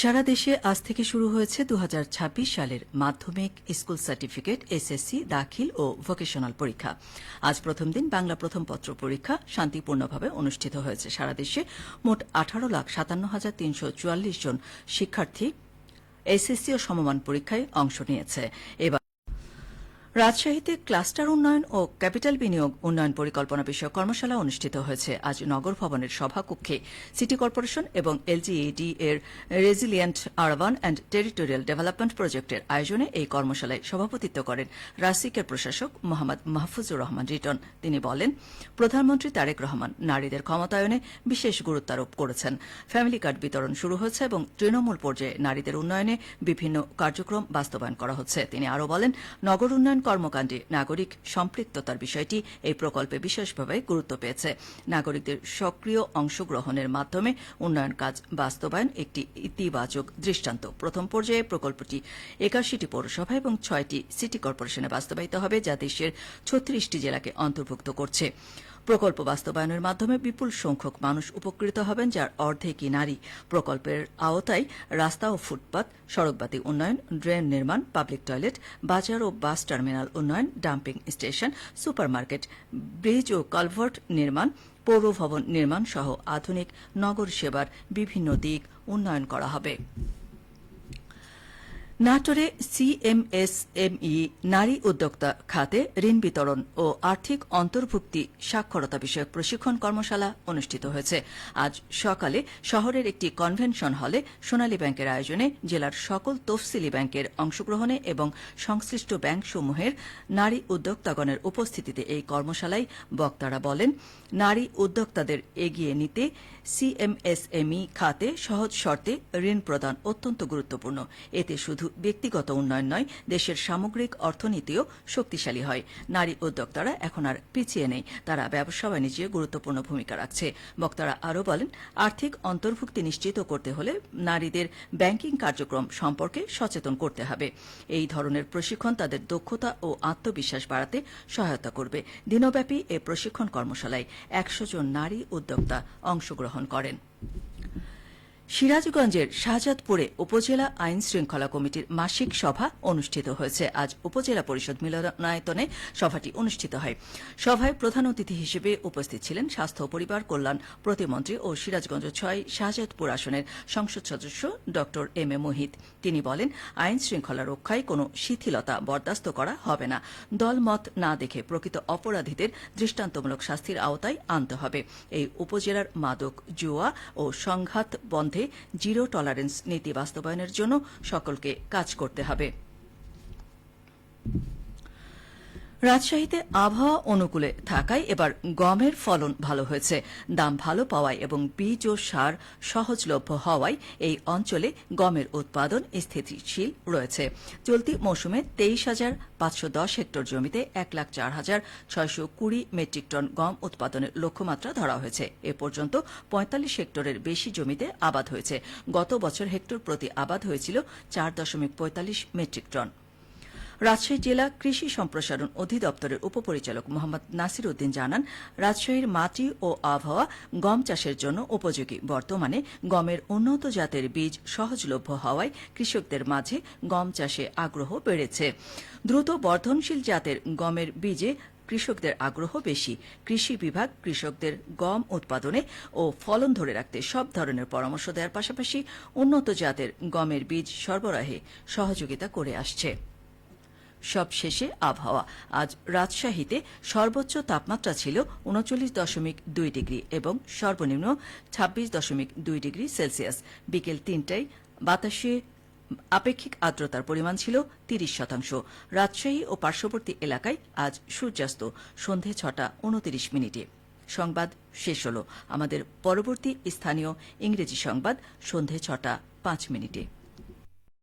সারা দেশে আজ থেকে শুরু হয়েছে 2026 সালের মাধ্যমিক স্কুল সার্টিফিকেট এসএসসি দাখিল ও ভোকেশনাল পরীক্ষা। আজ প্রথম দিন বাংলা প্রথম পত্র পরীক্ষা শান্তিপূর্ণভাবে অনুষ্ঠিত হয়েছে। সারা দেশে মোট 18,57,344 জন শিক্ষার্থী এসএসসি ও সমমান পরীক্ষায় অংশ নিয়েছে। এবার রাজশাহীতে ক্লাস্টার উন্নয়ন ও ক্যাপিটাল বিনিয়োগ উন্নয়ন পরিকল্পনা বিষয়ক কর্মশালা অনুষ্ঠিত হয়েছে। আজ নগর ভবনের সভাকক্ষে সিটি কর্পোরেশন এবং এলজিইডি এর resilient urban and territorial development প্রজেক্টের আয়োজনে এই কর্মশালায় সভাপতিত্ব করেন রাসিকের প্রশাসক মোহাম্মদ মাহফুজুর রহমান রিটন। তিনি বলেন, প্রধানমন্ত্রী তারেক রহমান নারীদের ক্ষমতায়নে বিশেষ গুরুত্ব আরোপ করেছেন। ফ্যামিলি কার্ড বিতরণ শুরু হয়েছে এবং তৃণমূল পর্যায়ে নারীদের উন্নয়নে বিভিন্ন কার্যক্রম বাস্তবায়ন করা হচ্ছে। তিনি আরও বলেন, নগর উন্নয়ন কর্মকাণ্ডে নাগরিক সম্পৃক্ততার বিষয়টি এই প্রকল্পে বিশেষভাবে গুরুত্ব পেয়েছে। নাগরিকদের সক্রিয় অংশগ্রহণের মাধ্যমে উন্নয়ন কাজ বাস্তবায়ন একটি ইতিবাচক দৃষ্টান্ত। প্রথম পর্যায়ে প্রকল্পটি 81টি পৌরসভা এবং 6টি সিটি কর্পোরেশনে বাস্তবায়িত হবে, যা দেশের 36টি জেলাকে অন্তর্ভুক্ত করছে। প্রকল্প বাস্তবায়নের মাধ্যমে বিপুল সংখ্যক মানুষ উপকৃত হবেন, যার অর্ধেকই নারী। প্রকল্পের আওতায় রাস্তা ও ফুটপাত, সড়কবাতি উন্নয়ন, ড্রেন নির্মাণ, পাবলিক টয়লেট, বাজার ও বাস টার্মিনাল উন্নয়ন, ডাম্পিং স্টেশন, সুপারমার্কেট, ব্রিজ ও কালভার্ট নির্মাণ, পৌর ভবন নির্মাণ সহ আধুনিক নগর সেবার বিভিন্ন দিক উন্নয়ন করা হবে। নাটোরে সিএমএসএমই নারী উদ্যোক্তা খাতে ঋণ বিতরণ ও আর্থিক অন্তর্ভুক্তি সাক্ষরতা বিষয়ক প্রশিক্ষণ কর্মশালা অনুষ্ঠিত হয়েছে। আজ সকালে শহরের একটি কনভেনশন হলে সোনালী ব্যাংকের আয়োজনে জেলার সকল তফসিলি ব্যাংকের অংশগ্রহণে এবং সংশ্লিষ্ট ব্যাংকসমূহের নারী উদ্যোক্তাগণের উপস্থিতিতে এই কর্মশালায় বক্তারা বলেন, নারী উদ্যোক্তাদের এগিয়ে নিতে সিএমএসএমই খাতে সহজ শর্তে ঋণ প্রদান অত্যন্ত গুরুত্বপূর্ণ। এতে শুধু ব্যক্তিগত উন্নয়ন নয়, দেশের সামগ্রিক অর্থনীতিও শক্তিশালী হয়। নারী উদ্যোক্তারা এখন আর পিছিয়ে নেই, তারা ব্যবসা বাণিজ্যে গুরুত্বপূর্ণ ভূমিকা রাখছে। বক্তারা আরও বলেন, আর্থিক অন্তর্ভুক্তি নিশ্চিত করতে হলে নারীদের ব্যাংকিং কার্যক্রম সম্পর্কে সচেতন করতে হবে। এই ধরনের প্রশিক্ষণ তাদের দক্ষতা ও আত্মবিশ্বাস বাড়াতে সহায়তা করবে। দিনব্যাপী এ প্রশিক্ষণ কর্মশালায় 100 জন নারী উদ্যোক্তা অংশগ্রহণ করেন। সিরাজগঞ্জের শাহজাদপুরে উপজেলা আইন শৃঙ্খলা কমিটির মাসিক সভা অনুষ্ঠিত হয়েছে। আজ উপজেলা পরিষদ মিলনায়তনে সভাটি অনুষ্ঠিত হয়। সভায় প্রধান অতিথি হিসেবে উপস্থিত ছিলেন স্বাস্থ্য ও পরিবার কল্যাণ প্রতিমন্ত্রী ও সিরাজগঞ্জ 6 শাহজাদপুর আসনের সংসদ সদস্য ড এম এ মোহিত। তিনি বলেন, আইন শৃঙ্খলা রক্ষায় কোনো শিথিলতা বরদাস্ত করা হবে না। দলমত না দেখে প্রকৃত অপরাধীদের দৃষ্টান্তমূলক শাস্তির আওতায় আনতে হবে। এই উপজেলার মাদক, জুয়া ও সংঘাত বন্ধে জিরো টলারেন্স নীতি বাস্তবায়নের জন্য সকলকে কাজ করতে হবে। রাজশাহীতে আবহাওয়া অনুকূলে থাকায় এবার গমের ফলন ভালো হয়েছে। দাম ভালো পাওয়ায় এবং বীজ ও সার সহজলভ্য হওয়ায় এই অঞ্চলে গমের উৎপাদন স্থিতিশীল রয়েছে। চলতি মৌসুমে 23,510 হেক্টর জমিতে 1,04,620 মেট্রিক টন গম উৎপাদনের লক্ষ্যমাত্রা ধরা হয়েছে। এ পর্যন্ত 45 হেক্টরের বেশি জমিতে আবাদ হয়েছে। গত বছর হেক্টর প্রতি আবাদ হয়েছিল 4.45 মেট্রিক টন। রাজশাহী জেলা কৃষি সম্প্রসারণ অধিদপ্তরের উপপরিচালক মোহাম্মদ নাসির উদ্দিন জানান, রাজশাহীর মাটি ও আবহাওয়া গম চাষের জন্য উপযোগী। বর্তমানে গমের উন্নত জাতের বীজ সহজলভ্য হওয়ায় কৃষকদের মাঝে গম চাষে আগ্রহ বেড়েছে। দ্রুত বর্ধনশীল জাতের গমের বীজে কৃষকদের আগ্রহ বেশি। কৃষি বিভাগ কৃষকদের গম উৎপাদনে ও ফলন ধরে রাখতে সব ধরনের পরামর্শ দেওয়ার পাশাপাশি উন্নত জাতের গমের বীজ সরবরাহে সহযোগিতা করে আসছে। সবশেষে আবহাওয়া। আজ রাজশাহীতে সর্বোচ্চ তাপমাত্রা ছিল 39.2 ডিগ্রি এবং সর্বনিম্ন 26.2 ডিগ্রি সেলসিয়াস। বিকেল 3টায় বাতাসে আপেক্ষিক আর্দ্রতার পরিমাণ ছিল 30%। রাজশাহী ও পার্শ্ববর্তী এলাকায় আজ সূর্যাস্ত সন্ধে 6:29। সংবাদ শেষ হল। আমাদের পরবর্তী স্থানীয় ইংরেজি সংবাদ সন্ধে 6:05।